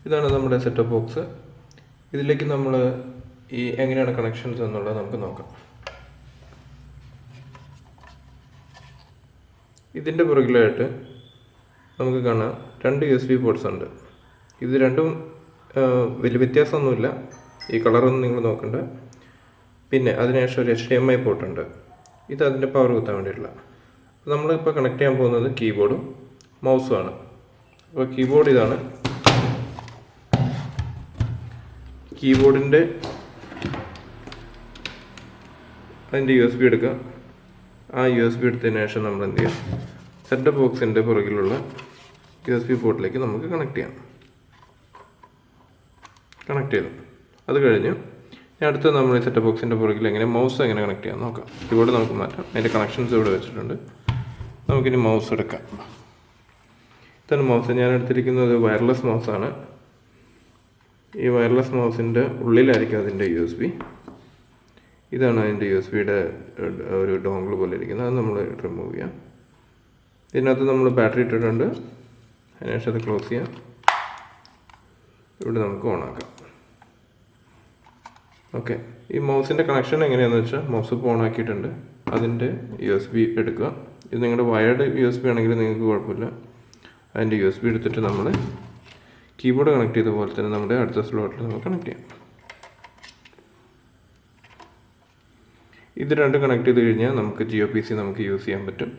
ഇതാണ് നമ്മുടെ setup box. ഇതിലേക്ക് നമ്മൾ ഈ എങ്ങനെയാണ് കണക്ഷൻസ് എന്നുള്ളത് നമുക്ക് നോക്കാം. ഇതിൻ്റെ പുറകിലായിട്ട് നമുക്ക് കാണാം 2 USB പോർട്ട്സ് ഉണ്ട്. ഇത് രണ്ടും വലിയ വ്യത്യാസമൊന്നുമില്ല, ഈ കളറൊന്നും നിങ്ങൾ നോക്കണ്ട. പിന്നെ അതിനുശേഷം ഒരു HDMI പോർട്ടുണ്ട്. ഇത് അതിൻ്റെ പവർ കുത്താൻ വേണ്ടിയിട്ടുള്ള. നമ്മളിപ്പോൾ കണക്ട് ചെയ്യാൻ പോകുന്നത് കീബോർഡും മൗസുമാണ്. അപ്പോൾ കീബോർഡ് ഇതാണ്. കീബോർഡിൻ്റെ അതിൻ്റെ USB എടുക്കുക. ആ USB എടുത്തതിന് ശേഷം നമ്മൾ എന്ത് ചെയ്യാം, സെറ്റപ്പ് ബോക്സിൻ്റെ പുറകിലുള്ള USB പോർട്ടിലേക്ക് നമുക്ക് കണക്ട് ചെയ്യാം. കണക്ട് ചെയ്തു. അത് കഴിഞ്ഞ് അടുത്ത് നമ്മൾ ഈ സെറ്റപ്പ് ബോക്സിൻ്റെ പുറകിൽ മൗസ് എങ്ങനെ കണക്ട് ചെയ്യാൻ നോക്കാം. കീബോർഡ് നമുക്ക് മാറ്റാം, അതിൻ്റെ കണക്ഷൻസ് ഇവിടെ വെച്ചിട്ടുണ്ട്. നമുക്കിനി മൗസ് എടുക്കാം. ഇതാണ് മൗസ്. ഞാൻ എടുത്തിരിക്കുന്നത് വയർലെസ് മൗസാണ്. ഈ വയർലെസ് മൗസിൻ്റെ ഉള്ളിലായിരിക്കും അതിൻ്റെ USB. ഇതാണ് അതിൻ്റെ USB-യുടെ ഒരു ഡോങ്കിൾ പോലെ ഇരിക്കുന്നത്. അത് നമ്മൾ റിമൂവ് ചെയ്യാം. ഇതിനകത്ത് നമ്മൾ ബാറ്ററി ഇട്ടിട്ടുണ്ട്. അതിനുശേഷം അത് ക്ലോസ് ചെയ്യാം. ഇവിടെ നമുക്ക് ഓണാക്കാം. ഓക്കെ, ഈ മൗസിൻ്റെ കണക്ഷൻ എങ്ങനെയാണെന്ന് വെച്ചാൽ, മൗസ് ഇപ്പോൾ ഓണാക്കിയിട്ടുണ്ട്. അതിൻ്റെ USB എടുക്കുക. ഇത് നിങ്ങളുടെ വയർഡ് USB ആണെങ്കിൽ നിങ്ങൾക്ക് കുഴപ്പമില്ല. അതിൻ്റെ USB എടുത്തിട്ട് നമ്മൾ കീബോർഡ് കണക്ട് ചെയ്ത പോലെ തന്നെ നമ്മുടെ അടുത്ത സ്ലോട്ടിൽ നമുക്ക് കണക്ട് ചെയ്യാം. ഇത് രണ്ടും കണക്ട് ചെയ്ത് കഴിഞ്ഞാൽ നമുക്ക് GeoPC നമുക്ക് യൂസ് ചെയ്യാൻ പറ്റും.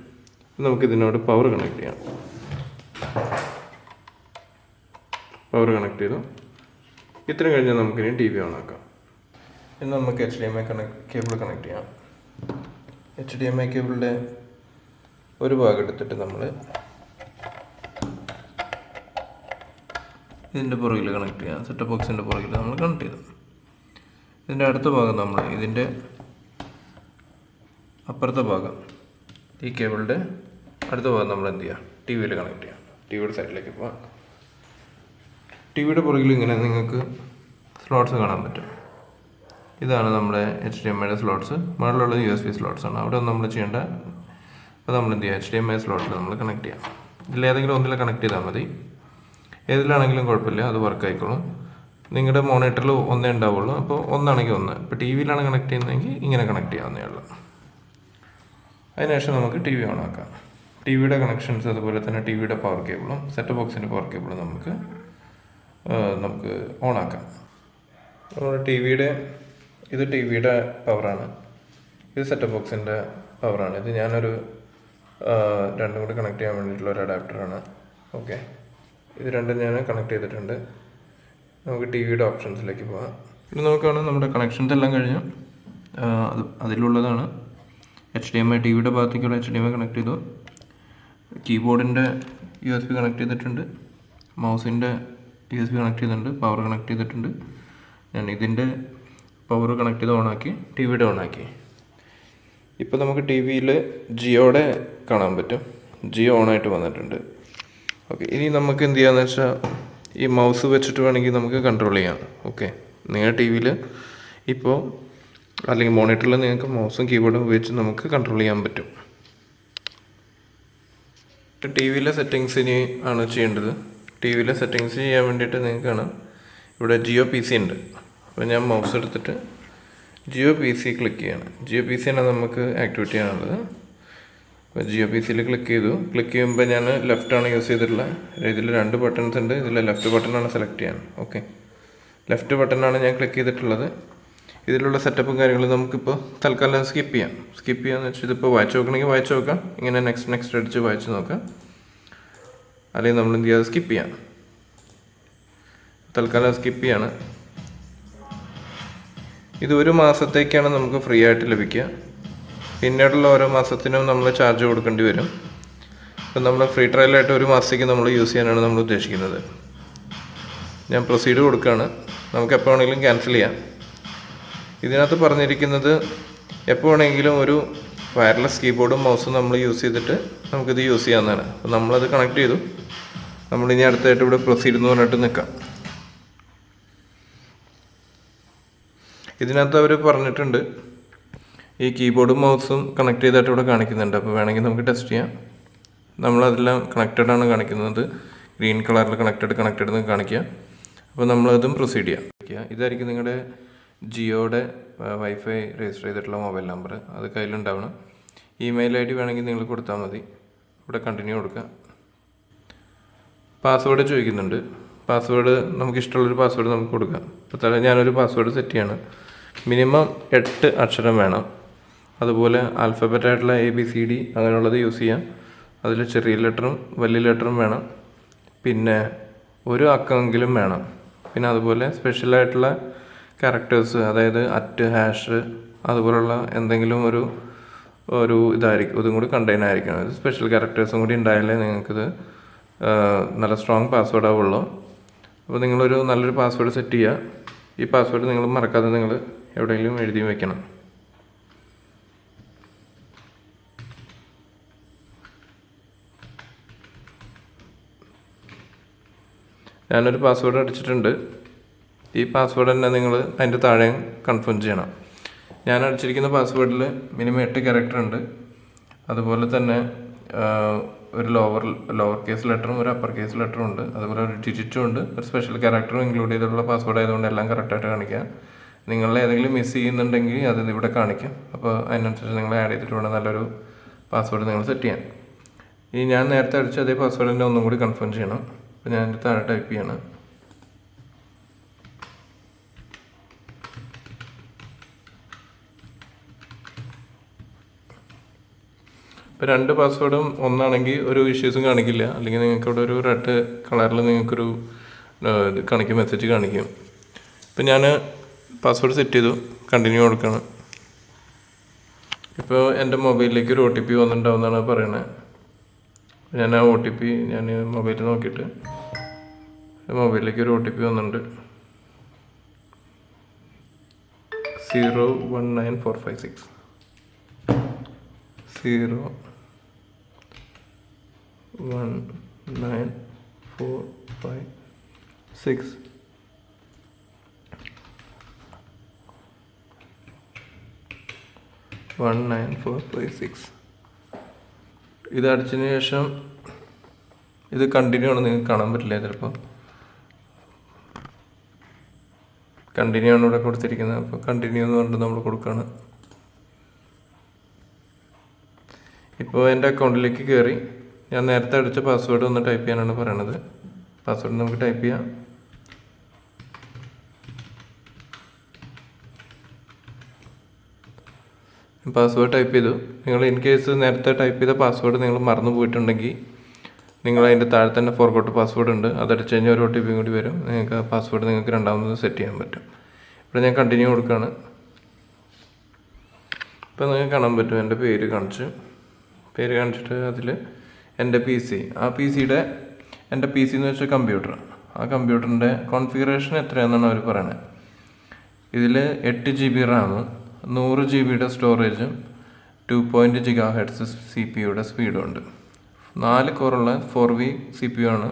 നമുക്ക് ഇതിനോട് പവർ കണക്ട് ചെയ്യാം. പവർ കണക്ട് ചെയ്തു. ഇത്രയും കഴിഞ്ഞാൽ നമുക്കിനി TV ഓൺ ആക്കാം. ഇനി നമുക്ക് HDMI കേബിൾ കണക്ട് ചെയ്യാം. HDMI കേബിളിൻ്റെ ഒരു ഭാഗം എടുത്തിട്ട് നമ്മൾ ഇതിൻ്റെ പുറകിൽ കണക്ട് ചെയ്യാം. സെറ്റപ്പ് ബോക്സിൻ്റെ പുറകിൽ നമ്മൾ കണക്ട് ചെയ്തു. ഇതിൻ്റെ അടുത്ത ഭാഗം നമ്മൾ ഇതിൻ്റെ അപ്പുറത്തെ ഭാഗം, ഈ കേബിളിൻ്റെ അടുത്ത ഭാഗം നമ്മൾ എന്ത് ചെയ്യുക, TV കണക്ട് ചെയ്യാം. TVയുടെ സൈഡിലേക്ക് പോകാം. TVയുടെ പുറകിൽ നിങ്ങൾക്ക് സ്ലോട്ട്സ് കാണാൻ പറ്റും. ഇതാണ് നമ്മുടെ HDMI സ്ലോട്ട്സ്. മുകളിലുള്ളത് USB സ്ലോട്ട്സാണ്. അവിടെ നമ്മൾ ചെയ്യേണ്ട, അപ്പോൾ നമ്മൾ എന്ത് ചെയ്യുക, HDMI സ്ലോട്ടിൽ നമ്മൾ കണക്ട് ചെയ്യാം. ഇതിലേതെങ്കിലും ഒന്നിൽ കണക്ട് ചെയ്താൽ മതി. ഏതിലാണെങ്കിലും കുഴപ്പമില്ല, അത് വർക്ക് ആയിക്കോളും. നിങ്ങളുടെ മോണിറ്ററിൽ ഒന്നേ ഉണ്ടാവുള്ളൂ. അപ്പോൾ ഒന്നാണെങ്കിൽ ഒന്ന്. ഇപ്പോൾ TVയിലാണ് കണക്ട് ചെയ്യുന്നതെങ്കിൽ ഇങ്ങനെ കണക്ട് ചെയ്യാവുന്നേ ഉള്ളൂ. അതിനുശേഷം നമുക്ക് TV ഓൺ ആക്കാം. TVയുടെ കണക്ഷൻസ്, അതുപോലെ തന്നെ TVയുടെ പവർ കേബിളും സെറ്റപ്പ് ബോക്സിൻ്റെ പവർ കേബിളും നമുക്ക് ഓൺ ആക്കാം. നമ്മുടെ ഇത് TVയുടെ പവറാണ്. ഇത് സെറ്റപ്പ് ബോക്സിൻ്റെ പവറാണ്. ഇത് ഞാനൊരു രണ്ടും കൂടി കണക്ട് ചെയ്യാൻ വേണ്ടിയിട്ടുള്ള ഒരു അഡാപ്റ്ററാണ്. ഓക്കെ, ഇത് രണ്ടും ഞാൻ കണക്ട് ചെയ്തിട്ടുണ്ട്. നമുക്ക് TVയുടെ ഓപ്ഷൻസിലേക്ക് പോകാം. ഇത് നോക്കുകയാണ്, നമ്മുടെ കണക്ഷൻസ് എല്ലാം കഴിഞ്ഞു. അതിലുള്ളതാണ് HDMI. TVയുടെ ഭാഗത്തേക്കുള്ള HDMI കണക്ട് ചെയ്തു. കീബോർഡിൻ്റെ USB കണക്ട് ചെയ്തിട്ടുണ്ട്. മൗസിൻ്റെ USB കണക്ട് ചെയ്തിട്ടുണ്ട്. പവർ കണക്ട് ചെയ്തിട്ടുണ്ട്. ഞാൻ ഇതിൻ്റെ പവർ കണക്ട് ചെയ്ത് ഓണാക്കി. TVയുടെ ഓണാക്കി. ഇപ്പോൾ നമുക്ക് TVയിൽ ജിയോടെ കാണാൻ പറ്റും. ജിയോ ഓണായിട്ട് വന്നിട്ടുണ്ട്. ഓക്കെ, ഇനി നമുക്ക് എന്ത് ചെയ്യാമെന്ന് വെച്ചാൽ, ഈ മൗസ് വെച്ചിട്ട് വേണമെങ്കിൽ നമുക്ക് കൺട്രോൾ ചെയ്യാം. ഓക്കെ, നിങ്ങളുടെ TVയിൽ ഇപ്പോൾ അല്ലെങ്കിൽ മോണിറ്ററിൽ നിങ്ങൾക്ക് മൗസും കീബോർഡും ഉപയോഗിച്ച് നമുക്ക് കൺട്രോൾ ചെയ്യാൻ പറ്റും. TVയിലെ സെറ്റിങ്സിന് ആണ് ചെയ്യേണ്ടത്. TVയിലെ സെറ്റിങ്സ് ചെയ്യാൻ വേണ്ടിയിട്ട് നിങ്ങൾക്കാണ് ഇവിടെ GeoPC ഉണ്ട്. അപ്പോൾ ഞാൻ മൗസ് എടുത്തിട്ട് GeoPC ക്ലിക്ക് ചെയ്യണം. GeoPC ആണ് നമുക്ക് ആക്ടിവേറ്റ് ചെയ്യാനുള്ളത്. അപ്പോൾ GeoPCയിൽ ക്ലിക്ക് ചെയ്തു. ക്ലിക്ക് ചെയ്യുമ്പോൾ ഞാൻ ലെഫ്റ്റാണ് യൂസ് ചെയ്തിട്ടുള്ളത്. ഇതിൽ 2 ബട്ടൺസ് ഉണ്ട്. ഇതിൽ ലെഫ്റ്റ് ബട്ടണാണ് സെലക്ട് ചെയ്യാൻ. ഓക്കെ, ലെഫ്റ്റ് ബട്ടണാണ് ഞാൻ ക്ലിക്ക് ചെയ്തിട്ടുള്ളത്. ഇതിലുള്ള സെറ്റപ്പും കാര്യങ്ങളും നമുക്കിപ്പോൾ തൽക്കാലം സ്കിപ്പ് ചെയ്യാമെന്ന് വെച്ചാൽ, ഇതിപ്പോൾ വായിച്ച് നോക്കണമെങ്കിൽ വായിച്ച് നോക്കാം. ഇങ്ങനെ നെക്സ്റ്റ് അടിച്ച് വായിച്ച് നോക്കാം. അല്ലെങ്കിൽ നമ്മൾ എന്ത് ചെയ്യാതെ സ്കിപ്പ് ചെയ്യാം. തൽക്കാലം സ്കിപ്പ് ചെയ്യാണ്. ഇത് 1 മാസത്തേക്കാണ് നമുക്ക് ഫ്രീ ആയിട്ട് ലഭിക്കുക. പിന്നീടുള്ള ഓരോ മാസത്തിനും നമ്മൾ ചാർജ് കൊടുക്കേണ്ടി വരും. അപ്പോൾ നമ്മൾ ഫ്രീ ട്രയലായിട്ട് 1 മാസത്തേക്ക് നമ്മൾ യൂസ് ചെയ്യാനാണ് നമ്മൾ ഉദ്ദേശിക്കുന്നത്. ഞാൻ പ്രൊസീഡ് കൊടുക്കുകയാണ്. നമുക്ക് എപ്പോൾ വേണമെങ്കിലും ക്യാൻസൽ ചെയ്യാം. ഇതിനകത്ത് പറഞ്ഞിരിക്കുന്നത് എപ്പോൾ വേണമെങ്കിലും ഒരു വയർലെസ് കീബോർഡും മൗസും നമ്മൾ യൂസ് ചെയ്തിട്ട് നമുക്കിത് യൂസ് ചെയ്യാവുന്നതാണ്. അപ്പോൾ നമ്മളത് കണക്ട് ചെയ്തു. നമ്മളിനി അടുത്തായിട്ട് ഇവിടെ പ്രൊസീഡ് എന്ന് പറഞ്ഞിട്ട് നിൽക്കാം. ഇതിനകത്ത് അവർ പറഞ്ഞിട്ടുണ്ട് ഈ കീബോർഡും മൗസും കണക്ട് ചെയ്തിട്ട് ഇവിടെ കാണിക്കുന്നുണ്ട്. അപ്പോൾ വേണമെങ്കിൽ നമുക്ക് ടെസ്റ്റ് ചെയ്യാം. നമ്മളതെല്ലാം കണക്റ്റഡ് ആണ് കാണിക്കുന്നത്. ഗ്രീൻ കളറിൽ കണക്റ്റഡ് എന്ന് കാണിക്കുക. അപ്പോൾ നമ്മളതും പ്രൊസീഡ് ചെയ്യാം. ഇതായിരിക്കും നിങ്ങളുടെ ജിയോയുടെ വൈഫൈ രജിസ്റ്റർ ചെയ്തിട്ടുള്ള മൊബൈൽ നമ്പർ. അത് കയ്യിലുണ്ടാവണം. ഇമെയിൽ ID വേണമെങ്കിൽ നിങ്ങൾ കൊടുത്താൽ മതി. ഇവിടെ കണ്ടിന്യൂ കൊടുക്കുക. പാസ്വേഡ് ചോദിക്കുന്നുണ്ട്. പാസ്വേഡ് നമുക്ക് ഇഷ്ടമുള്ളൊരു പാസ്വേഡ് നമുക്ക് കൊടുക്കാം. ഇപ്പോൾ ഞാനൊരു പാസ്വേഡ് സെറ്റ് ചെയ്യാണ്. മിനിമം 8 അക്ഷരം വേണം. അതുപോലെ ആൽഫബറ്റായിട്ടുള്ള ABCD അങ്ങനെയുള്ളത് യൂസ് ചെയ്യാം. അതിൽ ചെറിയ ലെറ്ററും വലിയ ലെറ്ററും വേണം. പിന്നെ ഒരു അക്കമെങ്കിലും വേണം. പിന്നെ അതുപോലെ സ്പെഷ്യലായിട്ടുള്ള ക്യാരക്ടേഴ്സ്, അതായത് #, അതുപോലുള്ള എന്തെങ്കിലും ഒരു ഇതായിരിക്കും, ഇതും കൂടി കണ്ടെയ്ൻ ആയിരിക്കണം. ഇത് സ്പെഷ്യൽ ക്യാരക്ടേഴ്സും കൂടി ഉണ്ടായാലേ നിങ്ങൾക്കിത് നല്ല സ്ട്രോങ് പാസ്വേഡ് ആവുള്ളൂ. അപ്പോൾ നിങ്ങളൊരു നല്ലൊരു പാസ്വേഡ് സെറ്റ് ചെയ്യുക. ഈ പാസ്വേഡ് നിങ്ങൾ മറക്കാതെ നിങ്ങൾ എവിടെയെങ്കിലും എഴുതി വയ്ക്കണം. ഞാനൊരു പാസ്വേഡ് അടിച്ചിട്ടുണ്ട്. ഈ പാസ്വേഡ് തന്നെ നിങ്ങൾ അതിൻ്റെ താഴെ കൺഫേം ചെയ്യണം. ഞാൻ അടിച്ചിരിക്കുന്ന പാസ്വേഡിൽ മിനിമം 8 ക്യാരക്ടർ ഉണ്ട്. അതുപോലെ തന്നെ ഒരു ലോവർ കേസ് ലെറ്ററും ഒരു അപ്പർ കേസ് ലെറ്ററും ഉണ്ട്. അതുപോലെ ഒരു ഡിജിറ്റും ഉണ്ട്. ഒരു സ്പെഷ്യൽ ക്യാരക്ടറും ഇൻക്ലൂഡ് ചെയ്തിട്ടുള്ള പാസ്വേഡ് ആയതുകൊണ്ട് എല്ലാം കറക്റ്റായിട്ട് കാണിക്കാം. നിങ്ങൾ ഏതെങ്കിലും മിസ് ചെയ്യുന്നുണ്ടെങ്കിൽ അത് ഇവിടെ കാണിക്കും. അപ്പോൾ അതിനനുസരിച്ച് നിങ്ങൾ ആഡ് ചെയ്തിട്ട് വേണം നല്ലൊരു പാസ്വേഡ് നിങ്ങൾ സെറ്റ് ചെയ്യാൻ. ഈ ഞാൻ നേരത്തെ അടിച്ച അതേ പാസ്വേഡ് തന്നെ ഒന്നും കൂടി കൺഫേം ചെയ്യണം. അപ്പോൾ ഞാൻ എൻ്റെ താഴെ ടൈപ്പ് ചെയ്യണം. ഇപ്പോൾ 2 പാസ്വേഡും ഒന്നാണെങ്കിൽ ഒരു ഇഷ്യൂസും കാണിക്കില്ല. അല്ലെങ്കിൽ നിങ്ങൾക്ക് ഇവിടെ ഒരു റെഡ് കളറിൽ നിങ്ങൾക്കൊരു ഇത് കാണിക്കും, മെസ്സേജ് കാണിക്കും. ഇപ്പം ഞാൻ പാസ്വേഡ് സെറ്റ് ചെയ്തു, കണ്ടിന്യൂ കൊടുക്കണം. ഇപ്പോൾ എൻ്റെ മൊബൈലിലേക്ക് ഒരു OTP വന്നിട്ടുണ്ടാവുമെന്നാണ് പറയണത്. ഞാൻ ആ OTP ഞാൻ മൊബൈലിൽ നോക്കിയിട്ട് മൊബൈലിലേക്ക് ഒരു OTP വന്നിട്ടുണ്ട്. 019456 01946. ഇത് അടിച്ചതിന് ശേഷം ഇത് കണ്ടിന്യൂ ആണ്, നിങ്ങൾക്ക് കാണാൻ പറ്റില്ല. ചിലപ്പോൾ കണ്ടിന്യൂ ആണ് ഇവിടെ കൊടുത്തിരിക്കുന്നത്. അപ്പോൾ കണ്ടിന്യൂ എന്ന് പറഞ്ഞിട്ട് നമ്മൾ കൊടുക്കുകയാണ്. ഇപ്പോൾ എൻ്റെ അക്കൗണ്ടിലേക്ക് കയറി ഞാൻ നേരത്തെ അടിച്ച പാസ്വേഡ് ഒന്ന് ടൈപ്പ് ചെയ്യാനാണ് പറയണത്. പാസ്വേഡ് നമുക്ക് ടൈപ്പ് ചെയ്യാം. പാസ്വേഡ് ടൈപ്പ് ചെയ്തു. നിങ്ങൾ ഇൻ കേസ് നേരത്തെ ടൈപ്പ് ചെയ്ത പാസ്വേഡ് നിങ്ങൾ മറന്നു പോയിട്ടുണ്ടെങ്കിൽ നിങ്ങൾ അതിൻ്റെ താഴെ തന്നെ ഫോർഗോട്ട് പാസ്വേഡ് ഉണ്ട്. അതടിച്ച് കഴിഞ്ഞാൽ ഒരു OTP കൂടി വരും. നിങ്ങൾക്ക് ആ പാസ്വേഡ് നിങ്ങൾക്ക് രണ്ടാമത് സെറ്റ് ചെയ്യാൻ പറ്റും. ഇവിടെ ഞാൻ കണ്ടിന്യൂ കൊടുക്കുകയാണ്. ഇപ്പോൾ നിങ്ങൾക്ക് കാണാൻ പറ്റും എൻ്റെ പേര് കാണിച്ചിട്ട് അതിൽ എൻ്റെ PC, ആ PCയുടെ എൻ്റെ PC എന്ന് വെച്ചാൽ കമ്പ്യൂട്ടർ, ആ കമ്പ്യൂട്ടറിൻ്റെ കോൺഫിഗറേഷൻ എത്രയാണെന്നാണ് അവർ പറയുന്നത്. ഇതിൽ 8 GB RAM, 100 GB സ്റ്റോറേജും 2.0 GHz CPU സ്പീഡും ഉണ്ട്. 4 കോറുള്ള 4V CPU ആണ്.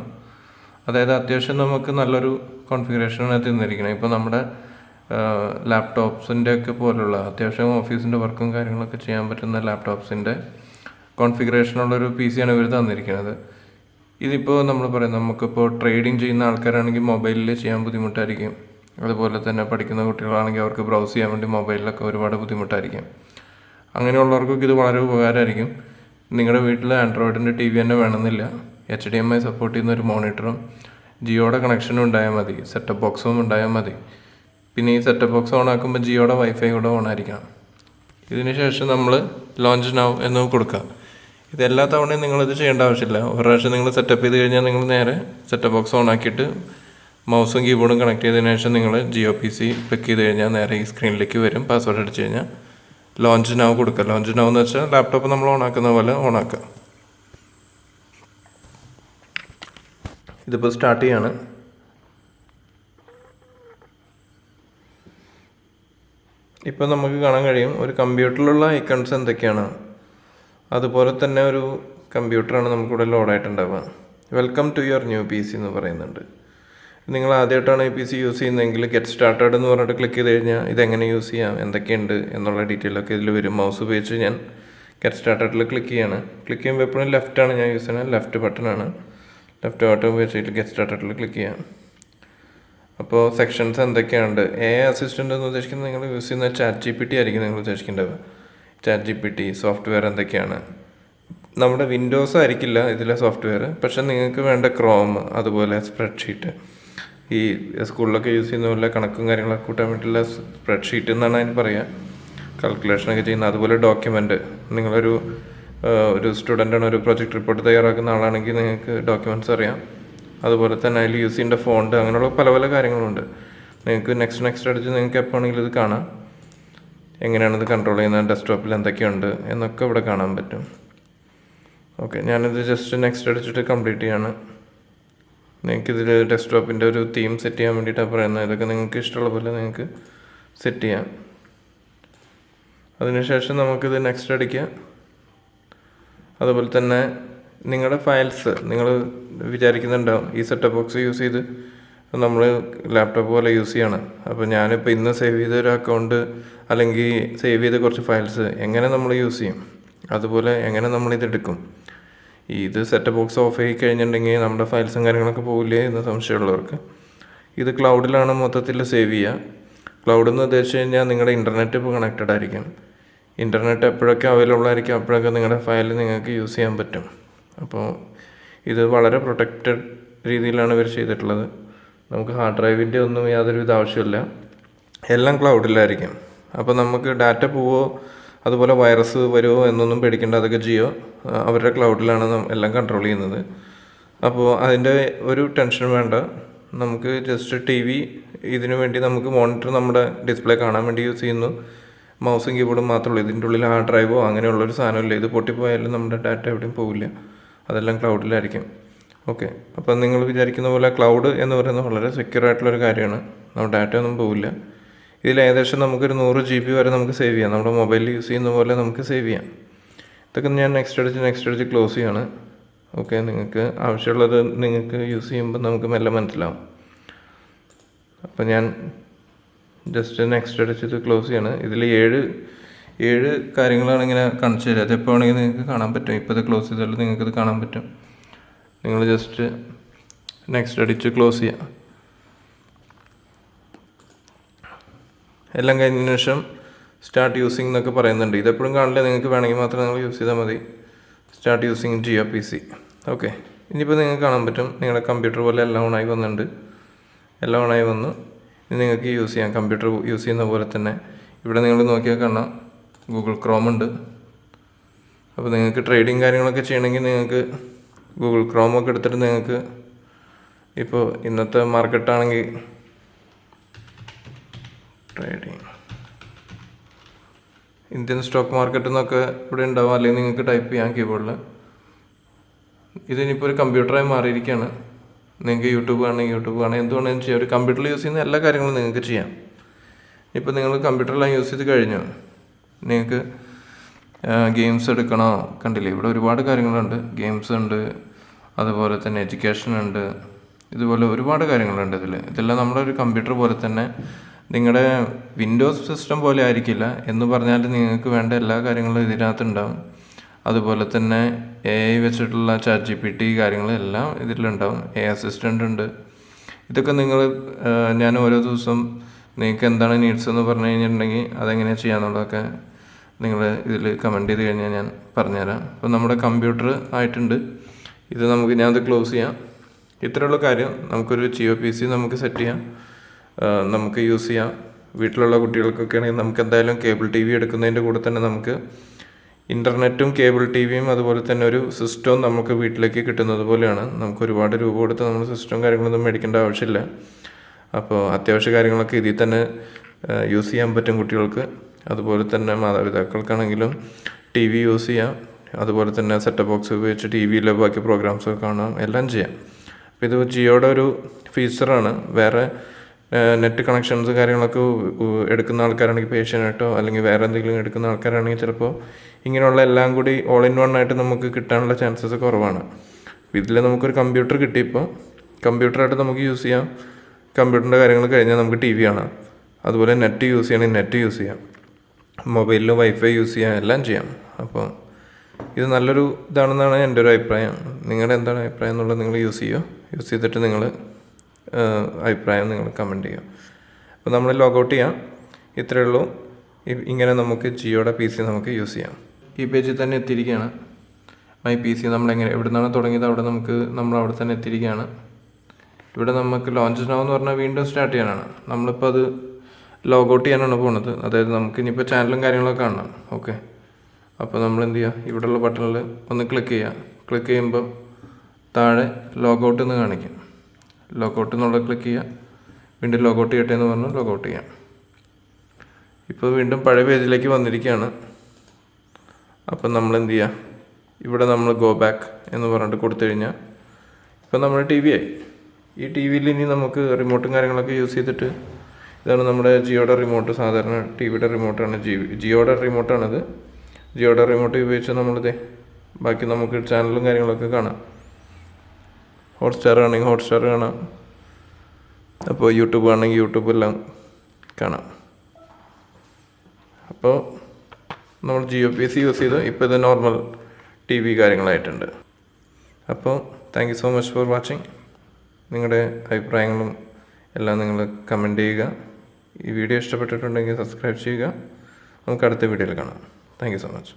അതായത് അത്യാവശ്യം നമുക്ക് നല്ലൊരു കോൺഫിഗറേഷനാണ് തന്നിരിക്കുന്നത്. ഇപ്പോൾ നമ്മുടെ ലാപ്ടോപ്സിൻ്റെ ഒക്കെ പോലുള്ള അത്യാവശ്യം ഓഫീസിൻ്റെ വർക്കും കാര്യങ്ങളൊക്കെ ചെയ്യാൻ പറ്റുന്ന ലാപ്ടോപ്സിൻ്റെ കോൺഫിഗറേഷനുള്ളൊരു PC ആണ് ഇവർ തന്നിരിക്കുന്നത്. ഇതിപ്പോൾ നമ്മൾ പറയാം, നമുക്കിപ്പോൾ ട്രേഡിങ് ചെയ്യുന്ന ആൾക്കാരാണെങ്കിൽ മൊബൈലിൽ ചെയ്യാൻ ബുദ്ധിമുട്ടായിരിക്കും. അതുപോലെ തന്നെ പഠിക്കുന്ന കുട്ടികളാണെങ്കിൽ അവർക്ക് ബ്രൗസ് ചെയ്യാൻ വേണ്ടി മൊബൈലിലൊക്കെ ഒരുപാട് ബുദ്ധിമുട്ടായിരിക്കും. അങ്ങനെയുള്ളവർക്കൊക്കെ ഇത് വളരെ ഉപകാരമായിരിക്കും. നിങ്ങളുടെ വീട്ടിൽ ആൻഡ്രോയിഡിൻ്റെ TV തന്നെ വേണമെന്നില്ല. HDMI സപ്പോർട്ട് ചെയ്യുന്ന ഒരു മോണിറ്ററും ജിയോയുടെ കണക്ഷനും ഉണ്ടായാൽ മതി. സെറ്റപ്പ് ബോക്സും ഉണ്ടായാൽ മതി. പിന്നെ ഈ സെറ്റപ്പ് ബോക്സ് ഓൺ ആക്കുമ്പോൾ ജിയോയുടെ വൈഫൈ കൂടെ ഓൺ ആയിരിക്കണം. ഇതിന് ശേഷം നമ്മൾ ലോഞ്ച് നൗ എന്ന് കൊടുക്കുക. ഇതെല്ലാ തവണയും നിങ്ങളിത് ചെയ്യേണ്ട ആവശ്യമില്ല. ഒരു പ്രാവശ്യം നിങ്ങൾ സെറ്റപ്പ് ചെയ്ത് കഴിഞ്ഞാൽ നിങ്ങൾ നേരെ സെറ്റപ്പ് ബോക്സ് ഓൺ ആക്കിയിട്ട് മൗസും കീബോർഡും കണക്ട് ചെയ്തതിനു ശേഷം നിങ്ങൾ ജിയോ PC ക്ലിക്ക് ചെയ്ത് കഴിഞ്ഞാൽ നേരെ ഈ സ്ക്രീനിലേക്ക് വരും. പാസ്വേഡ് അടിച്ച് കഴിഞ്ഞാൽ ലോഞ്ച് നൗ കൊടുക്കുക. ലോഞ്ച് നൗ എന്ന് വെച്ചാൽ ലാപ്ടോപ്പ് നമ്മൾ ഓൺ ആക്കുന്ന പോലെ ഓൺ ആക്കുക. ഇതിപ്പോൾ സ്റ്റാർട്ട് ചെയ്യാണ്. ഇപ്പോൾ നമുക്ക് കാണാൻ കഴിയും ഒരു കമ്പ്യൂട്ടറിലുള്ള ഐക്കൺസ് എന്തൊക്കെയാണ്. അതുപോലെ തന്നെ ഒരു കമ്പ്യൂട്ടറാണ് നമുക്കിവിടെ ലോഡായിട്ടുണ്ടാവുക. Welcome to your new PC എന്ന് പറയുന്നുണ്ട്. നിങ്ങൾ ആദ്യമായിട്ടാണ് ഈ PC യൂസ് ചെയ്യുന്നതെങ്കിൽ ഗെറ്റ് സ്റ്റാർട്ടഡ് എന്ന് പറഞ്ഞിട്ട് ക്ലിക്ക് ചെയ്ത് കഴിഞ്ഞാൽ ഇതെങ്ങനെ യൂസ് ചെയ്യാം, എന്തൊക്കെയുണ്ട് എന്നുള്ള ഡീറ്റെയിലൊക്കെ ഇതിൽ വരും. മൗസ് ഉപയോഗിച്ച് ഞാൻ ഗെറ്റ് സ്റ്റാർട്ടഡിൽ ക്ലിക്ക് ചെയ്യാണ്. ക്ലിക്ക് ചെയ്യുമ്പോൾ എപ്പോഴും ലെഫ്റ്റാണ് ഞാൻ യൂസ് ചെയ്യുന്നത്. ലെഫ്റ്റ് ബട്ടൺ ഉപയോഗിച്ചിട്ട് ഗെറ്റ് സ്റ്റാർട്ടഡിൽ ക്ലിക്ക് ചെയ്യാം. അപ്പോൾ സെക്ഷൻസ് എന്തൊക്കെയുണ്ട്. അസിസ്റ്റൻ്റ് എന്ന് ഉദ്ദേശിക്കുന്നത് നിങ്ങൾ യൂസ് ചെയ്യുന്ന ChatGPT ആയിരിക്കും നിങ്ങൾ ഉദ്ദേശിക്കേണ്ടത്. ChatGPT സോഫ്റ്റ്വെയർ എന്തൊക്കെയാണ്. നമ്മുടെ വിൻഡോസ് ആയിരിക്കില്ല ഇതിലെ സോഫ്റ്റ്വെയർ, പക്ഷെ നിങ്ങൾക്ക് വേണ്ട ക്രോം, അതുപോലെ സ്പ്രെഡ്ഷീറ്റ്, ഈ സ്കൂളിലൊക്കെ യൂസ് ചെയ്യുന്ന പോലെ കണക്കും കാര്യങ്ങളൊക്കെ കൂട്ടാൻ വേണ്ടിയിട്ടുള്ള സ്പ്രെഡ്ഷീറ്റ് എന്നാണ് അതിന് പറയുക, കാൽക്കുലേഷനൊക്കെ ചെയ്യുന്ന. അതുപോലെ ഡോക്യുമെൻറ്റ്, നിങ്ങളൊരു സ്റ്റുഡൻ്റാണ്, ഒരു പ്രൊജക്ട് റിപ്പോർട്ട് തയ്യാറാക്കുന്ന ആളാണെങ്കിൽ നിങ്ങൾക്ക് ഡോക്യുമെൻറ്റ്സ് അറിയാം. അതുപോലെ തന്നെ അതിൽ യൂസ് ചെയ്യേണ്ട ഫോണ്ട്, അങ്ങനെയുള്ള പല പല കാര്യങ്ങളുണ്ട്. നിങ്ങൾക്ക് നെക്സ്റ്റ് അടിച്ച് നിങ്ങൾക്ക് എപ്പോഴാണെങ്കിലും ഇത് കാണാം, എങ്ങനെയാണ് ഇത് കൺട്രോൾ ചെയ്യുന്നത്, ഡെസ്ക്ടോപ്പിൽ എന്തൊക്കെയുണ്ട് എന്നൊക്കെ ഇവിടെ കാണാൻ പറ്റും. ഓക്കെ, ഞാനിത് ജസ്റ്റ് നെക്സ്റ്റ് അടിച്ചിട്ട് കംപ്ലീറ്റ് ചെയ്യാണ്. നിങ്ങൾക്കിതിൽ ഡെസ്ക്ടോപ്പിൻ്റെ ഒരു തീം സെറ്റ് ചെയ്യാൻ വേണ്ടിയിട്ടാണ് പറയുന്നത്. ഇതൊക്കെ നിങ്ങൾക്ക് ഇഷ്ടമുള്ള പോലെ നിങ്ങൾക്ക് സെറ്റ് ചെയ്യാം. അതിനുശേഷം നമുക്കിത് നെക്സ്റ്റ് അടിക്കുക. അതുപോലെ തന്നെ നിങ്ങളുടെ ഫയൽസ് നിങ്ങൾ വിചാരിക്കുന്നുണ്ടാവും ഈ സെറ്റപ്പ് ബോക്സ് യൂസ് ചെയ്ത് നമ്മൾ ലാപ്ടോപ്പ് പോലെ യൂസ് ചെയ്യണം. അപ്പോൾ ഞാനിപ്പോൾ ഇന്ന് സേവ് ചെയ്ത ഒരു അക്കൗണ്ട് അല്ലെങ്കിൽ സേവ് ചെയ്ത കുറച്ച് ഫയൽസ് എങ്ങനെ നമ്മൾ യൂസ് ചെയ്യും, അതുപോലെ എങ്ങനെ നമ്മളിതെടുക്കും. ഇത് സെറ്റപ്പ് ബോക്സ് ഓഫ് ആയി കഴിഞ്ഞിട്ടുണ്ടെങ്കിൽ നമ്മുടെ ഫയൽസും കാര്യങ്ങളൊക്കെ പോകില്ലേ എന്ന് സംശയമുള്ളവർക്ക് ഇത് ക്ലൗഡിലാണ് മൊത്തത്തിൽ സേവ് ചെയ്യുക. ക്ലൗഡ് എന്ന് ഉദ്ദേശിച്ച് കഴിഞ്ഞാൽ നിങ്ങളുടെ ഇൻ്റർനെറ്റ് ഇപ്പോൾ കണക്റ്റഡ് ആയിരിക്കും. ഇൻ്റർനെറ്റ് എപ്പോഴൊക്കെ അവൈലബിൾ ആയിരിക്കും അപ്പോഴൊക്കെ നിങ്ങളുടെ ഫയൽ നിങ്ങൾക്ക് യൂസ് ചെയ്യാൻ പറ്റും. അപ്പോൾ ഇത് വളരെ പ്രൊട്ടക്റ്റഡ് രീതിയിലാണ് ഇവർ ചെയ്തിട്ടുള്ളത്. നമുക്ക് ഹാർഡ് ഡ്രൈവിൻ്റെ ഒന്നും യാതൊരുവിധ ആവശ്യമില്ല, എല്ലാം ക്ലൗഡിലായിരിക്കും. അപ്പോൾ നമുക്ക് ഡാറ്റ പോവോ അതുപോലെ വൈറസ് വരുമോ എന്നൊന്നും പേടിക്കേണ്ട. അതൊക്കെ ജിയോ അവരുടെ ക്ലൗഡിലാണ് എല്ലാം കൺട്രോൾ ചെയ്യുന്നത്. അപ്പോൾ അതിൻ്റെ ഒരു ടെൻഷൻ വേണ്ട. നമുക്ക് ജസ്റ്റ് TV ഇതിനു വേണ്ടി നമുക്ക് മോണിറ്റർ നമ്മുടെ ഡിസ്പ്ലേ കാണാൻ വേണ്ടി യൂസ് ചെയ്യുന്നു. മൗസും കീബോർഡും മാത്രമേ ഉള്ളൂ. ഇതിൻ്റെ ഉള്ളിൽ ഹാർഡ് ഡ്രൈവോ അങ്ങനെയുള്ളൊരു സാധനമില്ല. ഇത് പൊട്ടിപ്പോയാലും നമ്മുടെ ഡാറ്റ എവിടെയും പോവില്ല, അതെല്ലാം ക്ലൗഡിലായിരിക്കും. ഓക്കെ, അപ്പം നിങ്ങൾ വിചാരിക്കുന്ന പോലെ ക്ലൗഡ് എന്ന് പറയുന്നത് വളരെ സെക്യൂർ ആയിട്ടുള്ളൊരു കാര്യമാണ്. നമ്മുടെ ഡാറ്റ ഒന്നും പോവില്ല. ഇതിൽ ഏകദേശം നമുക്കൊരു 100 GB വരെ നമുക്ക് സേവ് ചെയ്യാം. നമ്മുടെ മൊബൈലിൽ യൂസ് ചെയ്യുന്ന പോലെ നമുക്ക് സേവ് ചെയ്യാം. ഇതൊക്കെ ഞാൻ നെക്സ്റ്റ് അടിച്ച് ക്ലോസ് ചെയ്യാണ്. ഓക്കെ, നിങ്ങൾക്ക് ആവശ്യമുള്ളത് നിങ്ങൾക്ക് യൂസ് ചെയ്യുമ്പോൾ നമുക്ക് മെല്ലെ മനസ്സിലാവും. അപ്പം ഞാൻ ജസ്റ്റ് നെക്സ്റ്റ് അടിച്ചിട്ട് ക്ലോസ് ചെയ്യാണ്. ഇതിൽ ഏഴ് കാര്യങ്ങളാണ് ഇങ്ങനെ കാണിച്ചു തരിക. അത് എപ്പോൾ വേണമെങ്കിൽ നിങ്ങൾക്ക് കാണാൻ പറ്റും. ഇപ്പോൾ ഇത് ക്ലോസ് ചെയ്താലും നിങ്ങൾക്കത് കാണാൻ പറ്റും. നിങ്ങൾ ജസ്റ്റ് നെക്സ്റ്റ് അടിച്ച് ക്ലോസ് ചെയ്യുക. എല്ലാം കഴിഞ്ഞതിന് ശേഷം സ്റ്റാർട്ട് യൂസിങ് എന്നൊക്കെ പറയുന്നുണ്ട്. ഇതെപ്പോഴും കാണില്ല, നിങ്ങൾക്ക് വേണമെങ്കിൽ മാത്രം നിങ്ങൾ യൂസ് ചെയ്താൽ മതി. Start using Jio PC. Okay, ഇനിയിപ്പോൾ നിങ്ങൾക്ക് കാണാൻ പറ്റും നിങ്ങളുടെ കമ്പ്യൂട്ടർ പോലെ എല്ലാം ഓണായി വന്നിട്ടുണ്ട്. എല്ലാം ഓണായി വന്നു. ഇനി നിങ്ങൾക്ക് യൂസ് ചെയ്യാം കമ്പ്യൂട്ടർ യൂസ് ചെയ്യുന്ന പോലെ തന്നെ. ഇവിടെ നിങ്ങൾ നോക്കിയാൽ കാണാം ഗൂഗിൾ ക്രോം ഉണ്ട്. അപ്പോൾ നിങ്ങൾക്ക് ട്രേഡിങ് കാര്യങ്ങളൊക്കെ ചെയ്യണമെങ്കിൽ നിങ്ങൾക്ക് ഗൂഗിൾ ക്രോമൊക്കെ എടുത്തിട്ട് നിങ്ങൾക്ക് ഇപ്പോൾ ഇന്നത്തെ മാർക്കറ്റാണെങ്കിൽ ട്രേഡിങ് ഇന്ത്യൻ സ്റ്റോക്ക് മാർക്കറ്റ് എന്നൊക്കെ ഇവിടെ ഉണ്ടാവും, അല്ലെങ്കിൽ നിങ്ങൾക്ക് ടൈപ്പ് ചെയ്യാം കീബോർഡിൽ. ഇതിനിപ്പോൾ ഒരു കമ്പ്യൂട്ടറായി മാറിയിരിക്കുകയാണ്. നിങ്ങൾക്ക് യൂട്യൂബ് കാണണമെങ്കിൽ എന്ത് വേണമെങ്കിലും ചെയ്യാം. ഒരു കമ്പ്യൂട്ടറിൽ യൂസ് ചെയ്യുന്ന എല്ലാ കാര്യങ്ങളും നിങ്ങൾക്ക് ചെയ്യാം. ഇപ്പോൾ നിങ്ങൾ കമ്പ്യൂട്ടറെല്ലാം യൂസ് ചെയ്ത് കഴിഞ്ഞു, നിങ്ങൾക്ക് ഗെയിംസ് എടുക്കണോ, കണ്ടില്ലേ ഇവിടെ ഒരുപാട് കാര്യങ്ങളുണ്ട്. ഗെയിംസ് ഉണ്ട്, അതുപോലെ തന്നെ എഡ്യൂക്കേഷൻ ഉണ്ട്, ഇതുപോലെ ഒരുപാട് കാര്യങ്ങളുണ്ട് ഇതെല്ലാം നമ്മുടെ ഒരു കമ്പ്യൂട്ടർ പോലെ തന്നെ. നിങ്ങളുടെ വിൻഡോസ് സിസ്റ്റം പോലെ ആയിരിക്കില്ല എന്ന് പറഞ്ഞാൽ നിങ്ങൾക്ക് വേണ്ട എല്ലാ കാര്യങ്ങളും ഇതിനകത്തുണ്ടാവും. അതുപോലെ തന്നെ AI വെച്ചിട്ടുള്ള ChatGPT കാര്യങ്ങളെല്ലാം ഇതിലുണ്ടാവും. അസിസ്റ്റൻ്റ് ഉണ്ട്. ഇതൊക്കെ ഞാൻ ഓരോ ദിവസം നിങ്ങൾക്ക് എന്താണ് നീഡ്സ് എന്ന് പറഞ്ഞു കഴിഞ്ഞിട്ടുണ്ടെങ്കിൽ അതെങ്ങനെയാണ് ചെയ്യാന്നുള്ളതൊക്കെ നിങ്ങൾ ഇതിൽ കമൻറ്റ് ചെയ്ത് കഴിഞ്ഞാൽ ഞാൻ പറഞ്ഞുതരാം. അപ്പോൾ നമ്മുടെ കമ്പ്യൂട്ടർ ആയിട്ടുണ്ട്. ഇത് ഞാനത് ക്ലോസ് ചെയ്യാം. ഇത്രയുള്ള കാര്യം. നമുക്കൊരു ജിയോ PC നമുക്ക് സെറ്റ് ചെയ്യാം, നമുക്ക് യൂസ് ചെയ്യാം. വീട്ടിലുള്ള കുട്ടികൾക്കൊക്കെ ആണെങ്കിൽ നമുക്ക് എന്തായാലും കേബിൾ TV എടുക്കുന്നതിൻ്റെ കൂടെ തന്നെ നമുക്ക് ഇൻ്റർനെറ്റും കേബിൾ TVയും അതുപോലെ തന്നെ ഒരു സിസ്റ്റവും നമുക്ക് വീട്ടിലേക്ക് കിട്ടുന്നത് പോലെയാണ്. നമുക്ക് ഒരുപാട് രൂപ കൊടുത്ത് നമ്മൾ സിസ്റ്റവും കാര്യങ്ങളൊന്നും മേടിക്കേണ്ട ആവശ്യമില്ല. അപ്പോൾ അത്യാവശ്യ കാര്യങ്ങളൊക്കെ ഇതിൽ തന്നെ യൂസ് ചെയ്യാൻ പറ്റും കുട്ടികൾക്ക്. അതുപോലെ തന്നെ മാതാപിതാക്കൾക്കാണെങ്കിലും TV യൂസ് ചെയ്യാം. അതുപോലെ തന്നെ സെറ്റപ്പ് ബോക്സ് ഉപയോഗിച്ച് TVയിലെ ബാക്കി പ്രോഗ്രാംസൊക്കെ കാണാം, എല്ലാം ചെയ്യാം. അപ്പോൾ ഇത് ജിയോയുടെ ഒരു ഫീച്ചറാണ്. വേറെ നെറ്റ് കണക്ഷൻസ് കാര്യങ്ങളൊക്കെ എടുക്കുന്ന ആൾക്കാരാണെങ്കിൽ പേഷ്യനായിട്ടോ അല്ലെങ്കിൽ വേറെ എന്തെങ്കിലും എടുക്കുന്ന ആൾക്കാരാണെങ്കിൽ ചിലപ്പോൾ ഇങ്ങനെയുള്ള എല്ലാം കൂടി ഓൾ ഇൻ വൺ ആയിട്ട് നമുക്ക് കിട്ടാനുള്ള ചാൻസസ് കുറവാണ്. ഇതിൽ നമുക്കൊരു കമ്പ്യൂട്ടർ കിട്ടിയപ്പോൾ കമ്പ്യൂട്ടറായിട്ട് നമുക്ക് യൂസ് ചെയ്യാം. കമ്പ്യൂട്ടറിൻ്റെ കാര്യങ്ങൾ കഴിഞ്ഞാൽ നമുക്ക് TV കാണാം. അതുപോലെ നെറ്റ് യൂസ് ചെയ്യണമെങ്കിൽ നെറ്റ് യൂസ് ചെയ്യാം, മൊബൈലിൽ വൈഫൈ യൂസ് ചെയ്യാം, എല്ലാം ചെയ്യാം. അപ്പോൾ ഇത് നല്ലൊരു ഇതാണെന്നാണ് എൻ്റെ ഒരു അഭിപ്രായം. നിങ്ങളുടെ എന്താണ് അഭിപ്രായം എന്നുള്ളത് നിങ്ങൾ യൂസ് ചെയ്തിട്ട് നിങ്ങൾ അഭിപ്രായം നിങ്ങൾ കമൻറ്റ് ചെയ്യുക. അപ്പോൾ നമ്മൾ ലോഗൗട്ട് ചെയ്യാം. ഇത്രയേ ഉള്ളൂ. ഇങ്ങനെ നമുക്ക് ജിയോയുടെ PC നമുക്ക് യൂസ് ചെയ്യാം. ഈ പേജിൽ തന്നെ എത്തിയിരിക്കുകയാണ്. മൈ PC നമ്മളെങ്ങനെ എവിടെ നിന്നാണ് തുടങ്ങിയത് നമ്മൾ അവിടെ തന്നെ എത്തിയിരിക്കുകയാണ്. ഇവിടെ നമുക്ക് ലോഞ്ച് നൗ എന്ന് പറഞ്ഞാൽ വീണ്ടും സ്റ്റാർട്ട് ചെയ്യാനാണ്. നമ്മളിപ്പോൾ അത് ലോഗൗട്ട് ചെയ്യാനാണ് പോകുന്നത്. അതായത് നമുക്ക് ഇനിയിപ്പോൾ ചാനലും കാര്യങ്ങളൊക്കെ കാണണം. ഓക്കെ, അപ്പോൾ നമ്മൾ എന്ത് ചെയ്യുക, ഇവിടെയുള്ള ബട്ടണിൽ ഒന്ന് ക്ലിക്ക് ചെയ്യുക. ക്ലിക്ക് ചെയ്യുമ്പോൾ താഴെ ലോഗൗട്ട് എന്ന് കാണിക്കും. ലോഗൗട്ട് എന്നുള്ളത് ക്ലിക്ക് ചെയ്യുക. വീണ്ടും ലോഗൗട്ട് ചെയ്യട്ടെ എന്ന് പറഞ്ഞാൽ ലോഗൗട്ട് ചെയ്യാം. ഇപ്പോൾ വീണ്ടും പഴയ പേജിലേക്ക് വന്നിരിക്കുകയാണ്. അപ്പം നമ്മൾ എന്ത് ചെയ്യുക, ഇവിടെ നമ്മൾ ഗോ ബാക്ക് എന്ന് പറഞ്ഞിട്ട് കൊടുത്തു കഴിഞ്ഞാൽ ഇപ്പം നമ്മുടെ TV ആയി. ഈ TV-യിൽ ഇനി നമുക്ക് റിമോട്ടും കാര്യങ്ങളൊക്കെ യൂസ് ചെയ്തിട്ട്, ഇതാണ് നമ്മുടെ ജിയോയുടെ റിമോട്ട്. സാധാരണ TV-യുടെ റിമോട്ടാണ്, ജിയോയുടെ റിമോട്ടാണിത്. ജിയോയുടെ റിമോട്ട് ഉപയോഗിച്ച് നമ്മളിത് ബാക്കി നമുക്ക് ചാനലും കാര്യങ്ങളൊക്കെ കാണാം. ഹോട്ട്സ്റ്റാർ ആണെങ്കിൽ ഹോട്ട്സ്റ്റാർ കാണാം. അപ്പോൾ യൂട്യൂബ് ആണെങ്കിൽ യൂട്യൂബ് എല്ലാം കാണാം. അപ്പോൾ നമ്മൾ ജിയോ PC യൂസ് ചെയ്ത് ഇപ്പോൾ ഇത് നോർമൽ TV കാര്യങ്ങളായിട്ടുണ്ട്. അപ്പോൾ thank you so much for watching. നിങ്ങളുടെ അഭിപ്രായങ്ങളും എല്ലാം നിങ്ങൾ കമൻറ്റ് ചെയ്യുക. ഈ വീഡിയോ ഇഷ്ടപ്പെട്ടിട്ടുണ്ടെങ്കിൽ സബ്സ്ക്രൈബ് ചെയ്യുക. നമുക്ക് അടുത്ത വീഡിയോയിൽ കാണാം. Thank you so much.